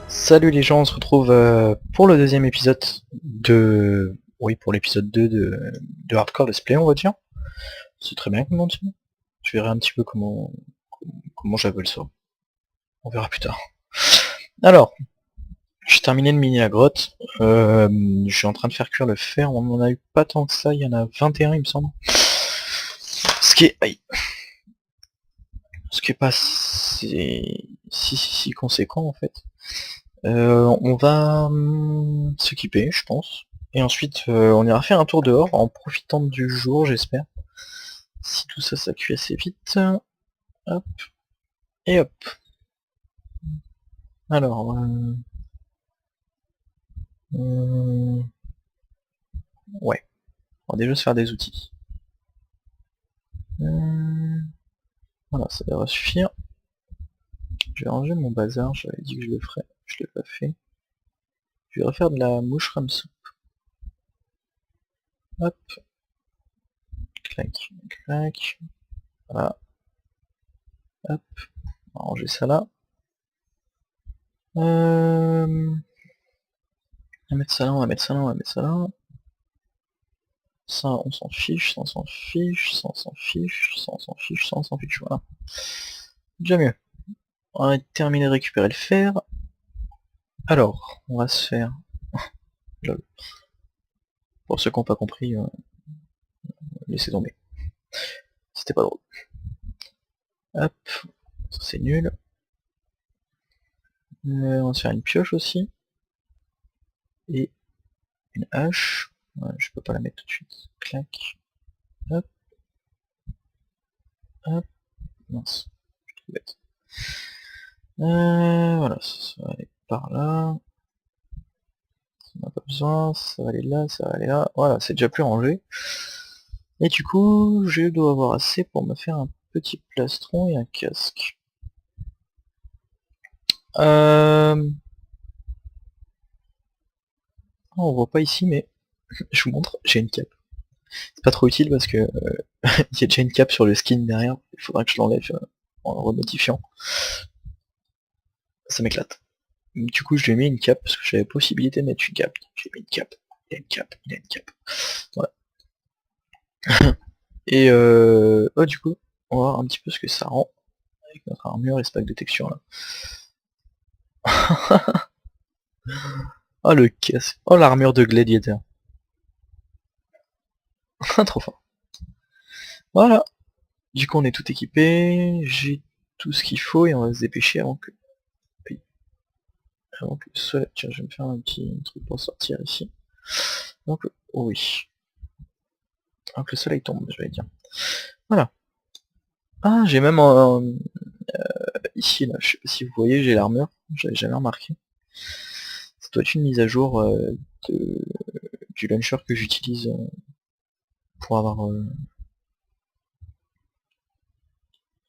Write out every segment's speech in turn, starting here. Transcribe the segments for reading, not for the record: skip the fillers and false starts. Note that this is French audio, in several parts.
Salut les gens, on se retrouve pour le deuxième épisode de... Oui, pour l'épisode 2 de Hardcore Let's Play, on va dire. C'est très bien comment tu. Je verrai un petit peu comment j'appelle ça. On verra plus tard. Alors, j'ai terminé de miner la grotte. Je suis en train de faire cuire le fer. On en a eu pas tant que ça, il y en a 21 il me semble. Ce qui est... Aïe. Ce qui est pas si conséquent en fait. On va s'équiper, je pense. Et ensuite, on ira faire un tour dehors en profitant du jour, j'espère. Si tout ça, ça cuit assez vite. Hop, et hop. Alors, ouais. On va déjà se faire des outils. Voilà, ça devrait suffire. Je vais ranger mon bazar, j'avais dit que je le ferais. Je l'ai pas fait. Je vais refaire de la mushroom soup. Hop, clac, clac. Voilà. Hop, on va ranger ça là. On va mettre ça là, on va mettre ça là, on va mettre ça là. Ça, on s'en fiche, ça, on s'en fiche, ça, on s'en fiche, ça, on s'en fiche, ça, on s'en fiche, voilà. Déjà mieux. On va terminer de récupérer le fer. Alors, on va se faire... Lol. Pour ceux qui n'ont pas compris, laissez tomber. C'était pas drôle. Hop, ça c'est nul. On va se faire une pioche aussi. Et une hache. Ouais, je peux pas la mettre tout de suite. Clac. Hop. Hop. Mince. Je suis bête. Voilà, ça va aller par là. On n'a pas besoin, ça va aller là, ça va aller là. Voilà, c'est déjà plus rangé. Et du coup, je dois avoir assez pour me faire un petit plastron et un casque. On voit pas ici, mais je vous montre, j'ai une cape. C'est pas trop utile parce que il y a déjà une cape sur le skin derrière. Il faudra que je l'enlève en le remodifiant. Ça m'éclate. Du coup, je lui ai mis une cape parce que j'avais possibilité de mettre une cape. J'ai mis une cape. Il y a une cape, il y a une cape. Voilà. Et oh, du coup, on va voir un petit peu ce que ça rend avec notre armure et ce pack de texture là. Oh le casse. Oh l'armure de Gladiator. Trop fort. Voilà. Du coup on est tout équipé. J'ai tout ce qu'il faut et on va se dépêcher avant que. Oui. Avant que le soleil. Tiens, je vais me faire un petit truc pour sortir ici. Donc oh oui. Avant que le soleil tombe, je vais dire. Voilà. Ah j'ai même ici là, je sais pas si vous voyez, j'ai l'armure. J'avais jamais remarqué. Ça doit être une mise à jour du launcher que j'utilise pour avoir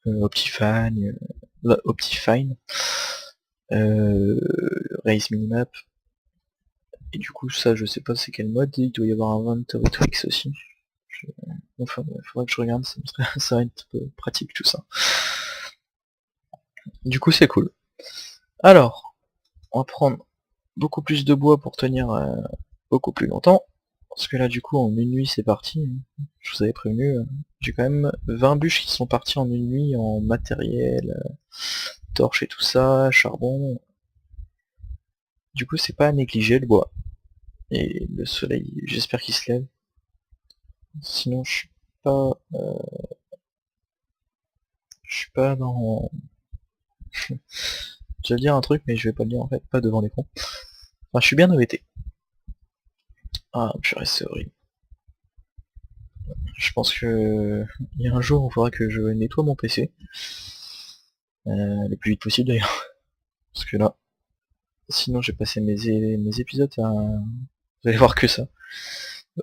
Optifine, Optifine, Raise Minimap, et du coup ça je sais pas c'est quel mode, il doit y avoir un Inventory Tricks aussi. Enfin, faudrait que je regarde, ça va être un peu pratique tout ça. Du coup c'est cool. Alors, on va prendre beaucoup plus de bois pour tenir beaucoup plus longtemps. Parce que là du coup en une nuit c'est parti. Je vous avais prévenu, j'ai quand même 20 bûches qui sont parties en une nuit en matériel, torches et tout ça, charbon. Du coup c'est pas à négliger le bois. Et le soleil, j'espère qu'il se lève. Sinon je suis pas. Je suis pas dans. Je vais dire un truc mais je vais pas le dire en fait, pas devant l'écran. Enfin je suis bien embêté. Ah purée c'est horrible. Je pense que il y a un jour où il faudra que je nettoie mon PC. Le plus vite possible d'ailleurs. Parce que là, sinon j'ai passé mes épisodes à. Vous allez voir que ça.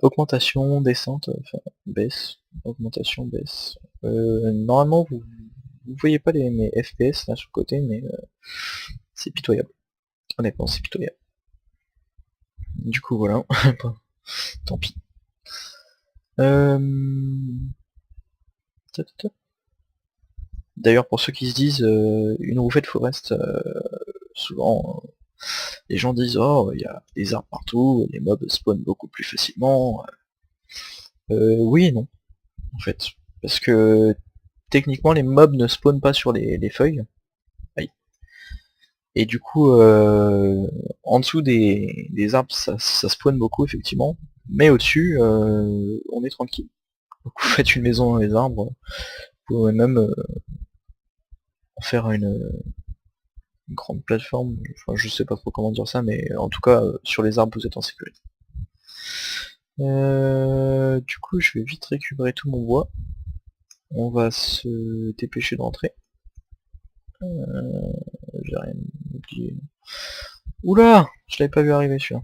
Augmentation, descente, enfin baisse, augmentation, baisse. Normalement vous voyez pas mes FPS là sur le côté, mais c'est pitoyable. Honnêtement c'est pitoyable. Du coup voilà, tant pis. D'ailleurs pour ceux qui se disent une roue faite Forest, souvent Les gens disent oh il y a des arbres partout, les mobs spawnent beaucoup plus facilement. Oui et non, en fait. Parce que techniquement les mobs ne spawnent pas sur les feuilles. Aïe. Et du coup en dessous des arbres ça spawn beaucoup effectivement. Mais au-dessus on est tranquille. Donc vous faites une maison dans les arbres, vous pouvez même en faire une grande plateforme, enfin je sais pas trop comment dire ça, mais en tout cas sur les arbres vous êtes en sécurité. Du coup je vais vite récupérer tout mon bois. On va se dépêcher d'entrer. J'ai rien oublié. Oula, je l'avais pas vu arriver celui-là.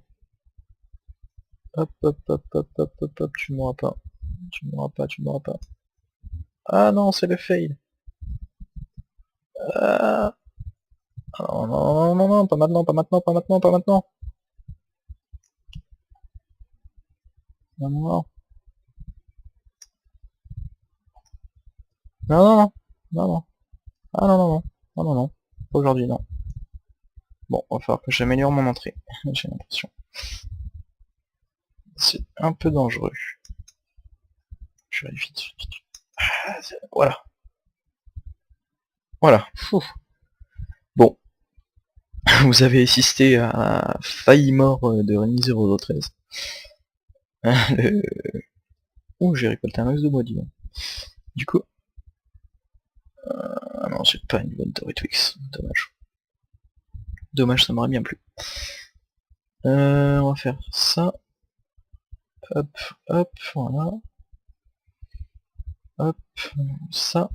Hop hop hop hop hop hop hop, tu m'auras pas. Tu m'auras pas, tu m'auras pas. Ah non, c'est le fail. Ah non, non, non, non, pas maintenant, pas maintenant, pas maintenant, pas maintenant. Non, non, non. Non, non, non. Non, non. Ah non, non, non. Non, non, non. Pas aujourd'hui, non. Bon, va falloir que j'améliore mon entrée, j'ai l'impression. C'est un peu dangereux. Je vais vite, vite. Ah, voilà. Voilà. Fou. Bon. Vous avez assisté à la failli mort de Rémi 013. Ouh, j'ai récolté un max de bois, dis donc. Du coup... Ah non, j'ai pas une inventory Twix. Dommage. Dommage, ça m'aurait bien plu. On va faire ça. Hop, hop, voilà. Hop, ça.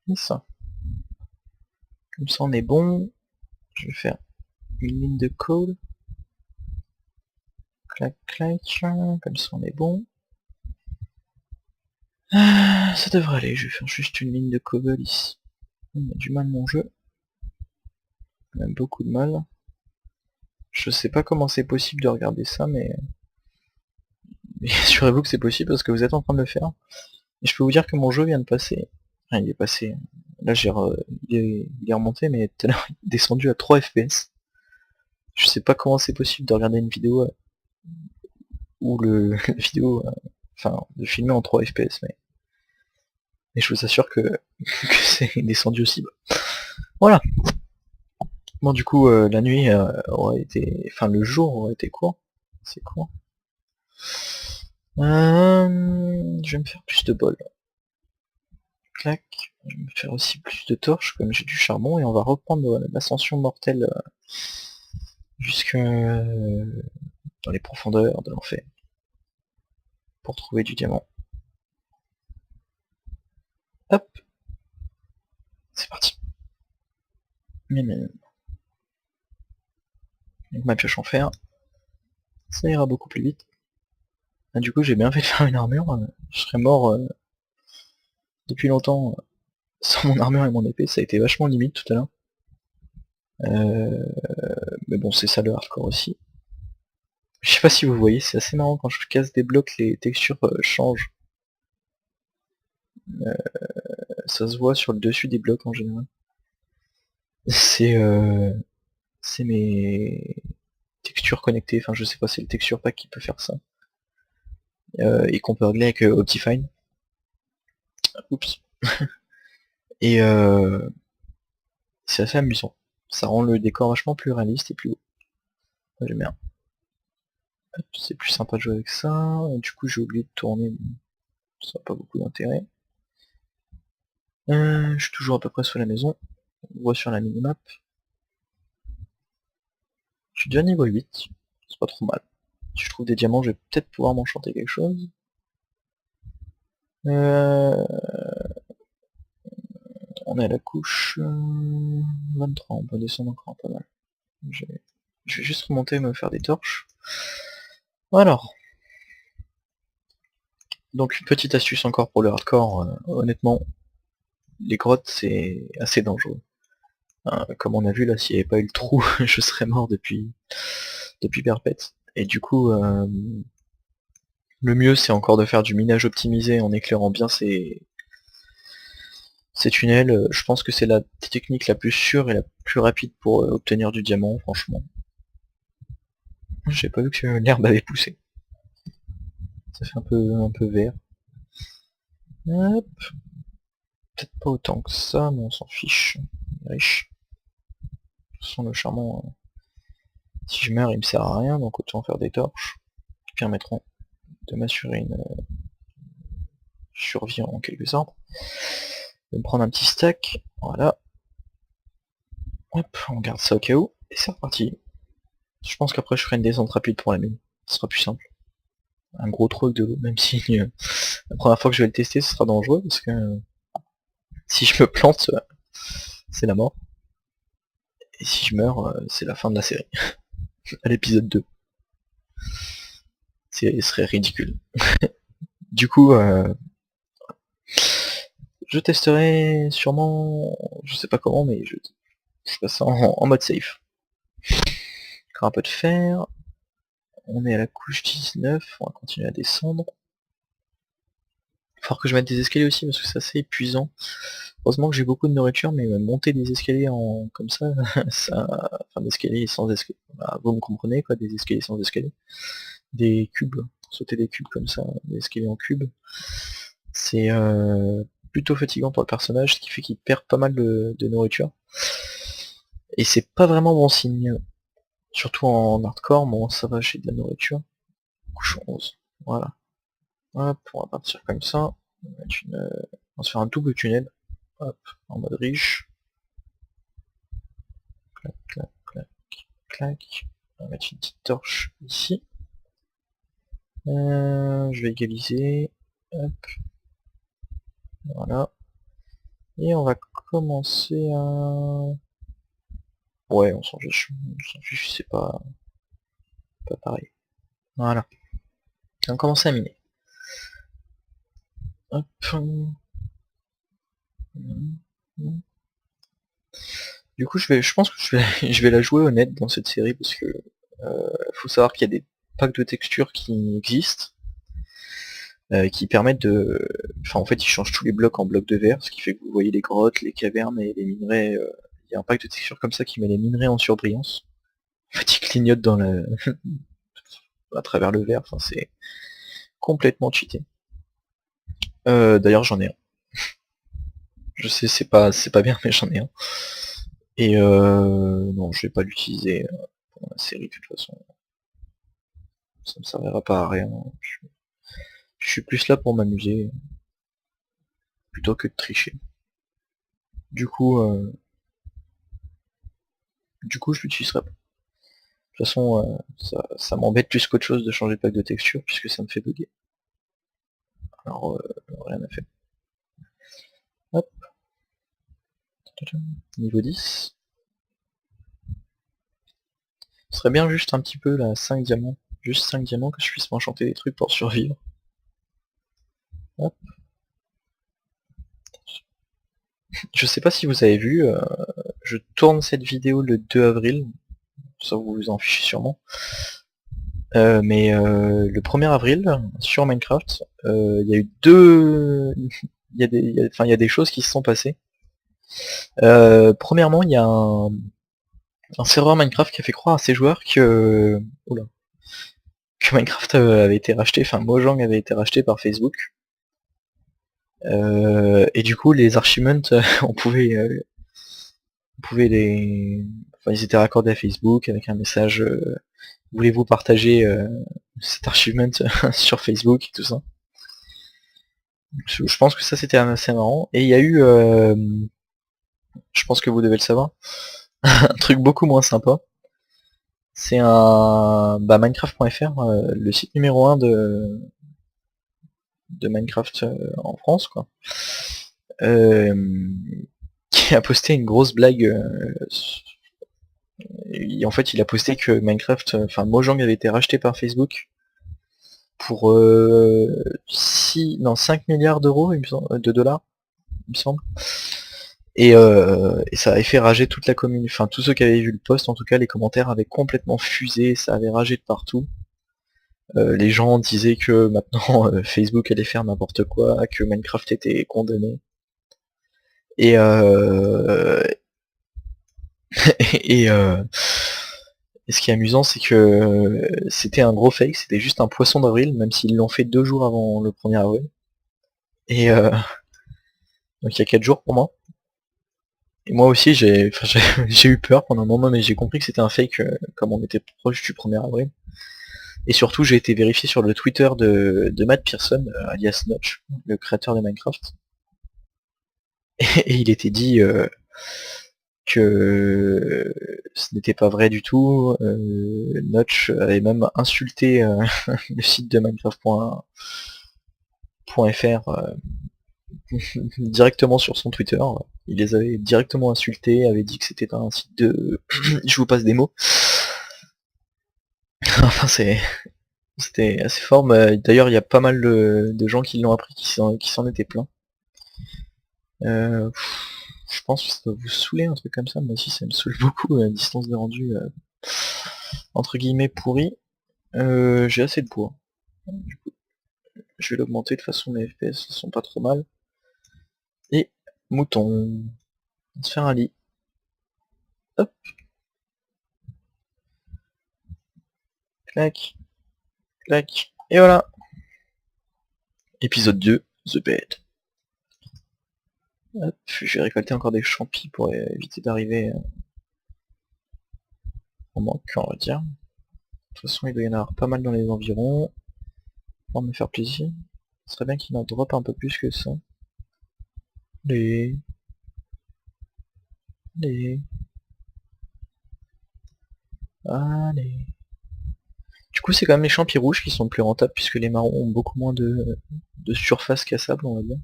Et ça. Comme ça on est bon. Je vais faire une ligne de code. Clac, clac. Comme ça on est bon. Ça devrait aller, je vais faire juste une ligne de cobble ici. On a du mal mon jeu. Même beaucoup de mal. Je sais pas comment c'est possible de regarder ça, mais assurez-vous que c'est possible parce que vous êtes en train de le faire. Et je peux vous dire que mon jeu vient de passer. Enfin, il est passé. Là, il est remonté, mais tout à l'heure, il est descendu à 3 FPS. Je sais pas comment c'est possible de regarder une vidéo où la vidéo, enfin, de filmer en 3 FPS, mais je vous assure que, que c'est descendu aussi bas. Voilà. Bon, du coup, la nuit aurait été, enfin, le jour aurait été court. C'est court. Je vais me faire plus de bol. Clac. Je vais me faire aussi plus de torches, comme j'ai du charbon, et on va reprendre l'ascension mortelle jusque dans les profondeurs de l'enfer pour trouver du diamant. Hop, c'est parti. Avec ma pioche en fer, ça ira beaucoup plus vite. Ah, du coup j'ai bien fait de faire une armure, je serais mort depuis longtemps sans mon armure et mon épée, ça a été vachement limite tout à l'heure. Mais bon c'est ça le hardcore aussi. Je sais pas si vous voyez, c'est assez marrant quand je casse des blocs, les textures changent. Ça se voit sur le dessus des blocs en général. C'est mes textures connectées, enfin je sais pas, c'est le texture pack qui peut faire ça. Et qu'on peut régler avec Optifine. Oups. Et c'est assez amusant. Ça rend le décor vachement plus réaliste et plus beau. J'aime bien. C'est plus sympa de jouer avec ça. Du coup j'ai oublié de tourner, ça n'a pas beaucoup d'intérêt. Je suis toujours à peu près sur la maison. On voit sur la minimap. Je suis déjà niveau 8. C'est pas trop mal. Si je trouve des diamants, je vais peut-être pouvoir m'enchanter quelque chose. On est à la couche 23, on peut descendre encore pas mal. Je vais juste remonter et me faire des torches. Alors. Donc une petite astuce encore pour le hardcore, honnêtement, les grottes c'est assez dangereux. Comme on a vu là, s'il n'y avait pas eu le trou, je serais mort depuis perpète. Et du coup, le mieux c'est encore de faire du minage optimisé en éclairant bien ses Ces tunnels, je pense que c'est la technique la plus sûre et la plus rapide pour obtenir du diamant, franchement. J'ai pas vu que l'herbe avait poussé. Ça fait un peu vert. Hop. Peut-être pas autant que ça, mais on s'en fiche. On est riche. De toute façon, le charbon, si je meurs, il me sert à rien, donc autant faire des torches qui permettront de m'assurer une survie en quelque sorte. Je vais me prendre un petit stack, voilà. Hop, on garde ça au cas où, et c'est reparti. Je pense qu'après je ferai une descente rapide pour la mine, ce sera plus simple. Un gros trou avec de l'eau, même si la première fois que je vais le tester ce sera dangereux, parce que si je me plante, c'est la mort. Et si je meurs, c'est la fin de la série. À l'épisode 2. Ce serait ridicule. Du coup, je testerai sûrement, je sais pas comment, mais je passe en mode safe. Encore un peu de fer. On est à la couche 19, on va continuer à descendre. Il va falloir que je mette des escaliers aussi parce que c'est assez épuisant. Heureusement que j'ai beaucoup de nourriture, mais monter des escaliers comme ça, enfin des escaliers sans escalier. Bah, vous me comprenez quoi, des escaliers sans escalier. Des cubes, sauter des cubes comme ça, des escaliers en cubes. C'est plutôt fatigant pour le personnage, ce qui fait qu'il perd pas mal de nourriture. Et c'est pas vraiment bon signe. Surtout en hardcore, bon ça va, j'ai de la nourriture. Couche 11, voilà. Hop, on va partir comme ça. On va se faire un double tunnel. Hop, en mode riche. Clac, clac, clac, clac. On va mettre une petite torche ici. Je vais égaliser. Hop. Voilà. Et on va commencer à... Ouais, on s'en fiche. On s'en fiche, c'est pas pareil. Voilà. On va commencer à miner. Hop. Du coup, je pense que je vais la jouer honnête dans cette série parce que faut savoir qu'il y a des packs de textures qui existent, qui permettent de... Enfin, en fait, ils changent tous les blocs en blocs de verre, ce qui fait que vous voyez les grottes, les cavernes et les minerais. Il y a un pack de textures comme ça qui met les minerais en surbrillance. En fait, ils clignotent dans la... à travers le verre. Enfin, c'est complètement cheaté. D'ailleurs, j'en ai un. Je sais, c'est pas bien, mais j'en ai un. Et non, je vais pas l'utiliser pour la série de toute façon. Ça me servira pas à rien. Je suis plus là pour m'amuser plutôt que de tricher. Du coup, je l'utiliserai pas. De toute façon, ça m'embête plus qu'autre chose de changer de pack de texture puisque ça me fait bugger. Alors, rien à faire. Hop. Niveau 10. Ce serait bien juste un petit peu là, 5 diamants. Juste 5 diamants que je puisse m'enchanter des trucs pour survivre. Hop. Je sais pas si vous avez vu, je tourne cette vidéo le 2 avril, ça vous vous en fichez sûrement. Mais le 1er avril, sur Minecraft, il y a eu deux... Il y a des choses qui se sont passées. Premièrement, il y a un serveur Minecraft qui a fait croire à ses joueurs que... Oula. Que Minecraft avait été racheté, enfin Mojang avait été racheté par Facebook. Et du coup, les archiments, on pouvait les... Enfin, ils étaient raccordés à Facebook avec un message voulez-vous partager cet archivement sur Facebook et tout ça. Je pense que ça c'était assez marrant. Et il y a eu, je pense que vous devez le savoir, un truc beaucoup moins sympa. C'est un Minecraft.fr, le site numéro 1 de Minecraft en France, quoi. Qui a posté une grosse blague. En fait, il a posté que Minecraft, enfin Mojang avait été racheté par Facebook pour 5 milliards d'euros, de dollars, il me semble. Et ça avait fait rager toute la commune, enfin tous ceux qui avaient vu le post, en tout cas les commentaires avaient complètement fusé, ça avait ragé de partout. Les gens disaient que maintenant Facebook allait faire n'importe quoi, que Minecraft était condamné. Et et, et ce qui est amusant, c'est que c'était un gros fake, c'était juste un poisson d'avril, même s'ils l'ont fait 2 jours avant le 1er avril. Et donc il y a 4 jours pour moi. Et moi aussi j'ai eu peur pendant un moment, mais j'ai compris que c'était un fake comme on était proche du 1er avril. Et surtout j'ai été vérifié sur le Twitter de Matt Pearson, alias Notch, le créateur de Minecraft. Et il était dit que ce n'était pas vrai du tout. Notch avait même insulté le site de Minecraft.fr directement sur son Twitter. Il les avait directement insultés, avait dit que c'était un site de... Je vous passe des mots. Enfin c'était assez fort, mais d'ailleurs il y a pas mal de gens qui l'ont appris, qui s'en étaient plaints. Je pense que ça doit vous saouler un truc comme ça, moi aussi ça me saoule beaucoup, la distance de rendu entre guillemets pourri. J'ai assez de poids. Du coup, je vais l'augmenter, de toute façon mes FPS sont pas trop mal. Et mouton, on va se faire un lit. Hop, clac, clac, et voilà. Épisode 2, The Bed. Hop, je vais récolter encore des champis pour éviter d'arriver en manque, on va dire. De toute façon, il doit y en avoir pas mal dans les environs. Pour me faire plaisir. Ce serait bien qu'il en drop un peu plus que ça. Les... Les... Allez. Du coup, c'est quand même les champis rouges qui sont le plus rentables, puisque les marrons ont beaucoup moins de surface cassable, on va dire.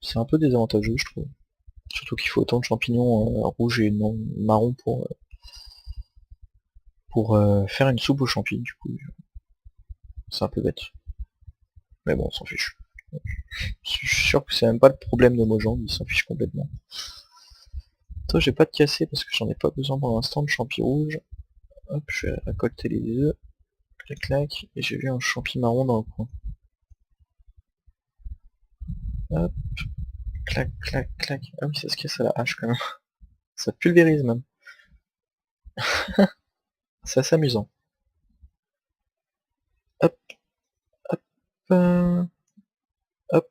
C'est un peu désavantageux, je trouve. Surtout qu'il faut autant de champignons rouges et non marrons pour faire une soupe aux champignons, du coup. C'est un peu bête. Mais bon, on s'en fiche. Je suis sûr que c'est même pas le problème de Mojang, ils s'en fichent complètement. Toi, j'ai pas de casser parce que j'en ai pas besoin pour l'instant de champis rouges. Hop, je vais récolter les œufs. Clac clac. Et j'ai vu un champi marron dans le coin. Hop, clac clac clac. Ah oui, ça se casse à la hache quand même. Ça pulvérise même. C'est assez amusant. Hop, hop, hop,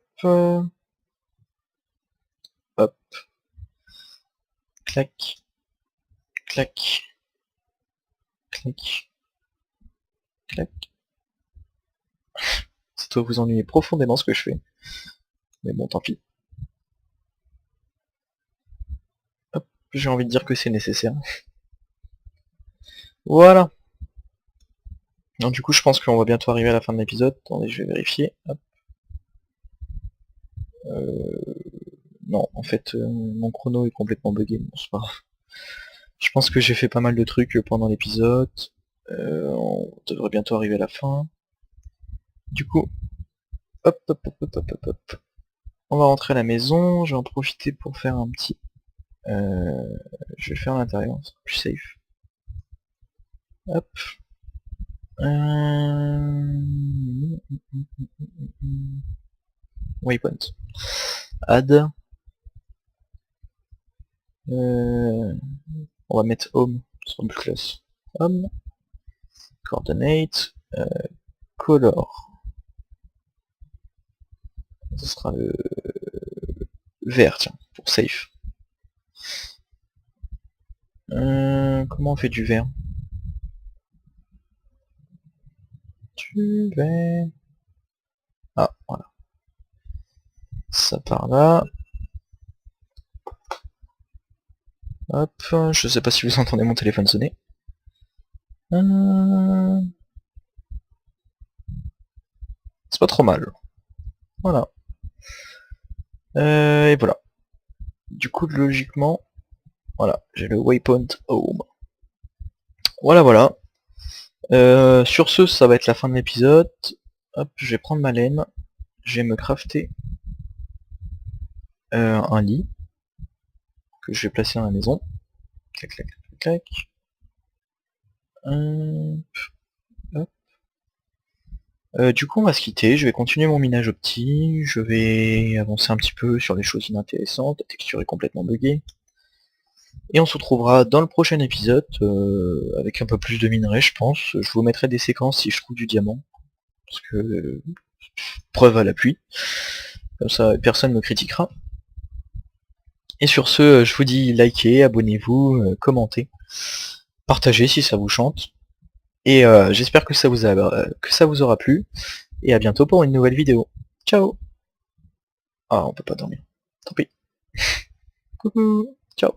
hop. Clac, clac, clac, clac. Ça doit vous ennuyer profondément ce que je fais. Mais bon, tant pis. Hop, j'ai envie de dire que c'est nécessaire. Voilà. Donc du coup, je pense qu'on va bientôt arriver à la fin de l'épisode. Attendez, je vais vérifier. Hop. Non, en fait, mon chrono est complètement bugué. Bon, c'est pas grave. Je pense que j'ai fait pas mal de trucs pendant l'épisode. On devrait bientôt arriver à la fin. Du coup, hop, hop, hop, hop, hop, hop, hop. On va rentrer à la maison. Je vais en profiter pour faire un petit... je vais le faire à l'intérieur, c'est plus safe. Hop. Waypoint. Add. On va mettre home, sur le plus classe. Home. Coordinate. Color. Ce sera le vert, tiens, pour safe. Comment on fait du vert? Du vert. Ah, voilà. Ça part là. Hop, je sais pas si vous entendez mon téléphone sonner. C'est pas trop mal. Voilà. Et voilà. Du coup, logiquement, voilà, j'ai le waypoint home. Voilà, voilà. Sur ce, ça va être la fin de l'épisode. Hop, je vais prendre ma laine. Je vais me crafter un lit que je vais placer dans la maison. Clac, clac, clac, clac. Hop, hop. Du coup on va se quitter, je vais continuer mon minage opti, je vais avancer un petit peu sur les choses inintéressantes, la texture est complètement buggée. Et on se retrouvera dans le prochain épisode, avec un peu plus de minerai je pense. Je vous mettrai des séquences si je trouve du diamant. Parce que preuve à l'appui. Comme ça personne ne me critiquera. Et sur ce, je vous dis likez, abonnez-vous, commentez, partagez si ça vous chante. Et j'espère que ça vous aura plu. Et à bientôt pour une nouvelle vidéo. Ciao. Ah on peut pas dormir. Tant pis. Coucou. Ciao.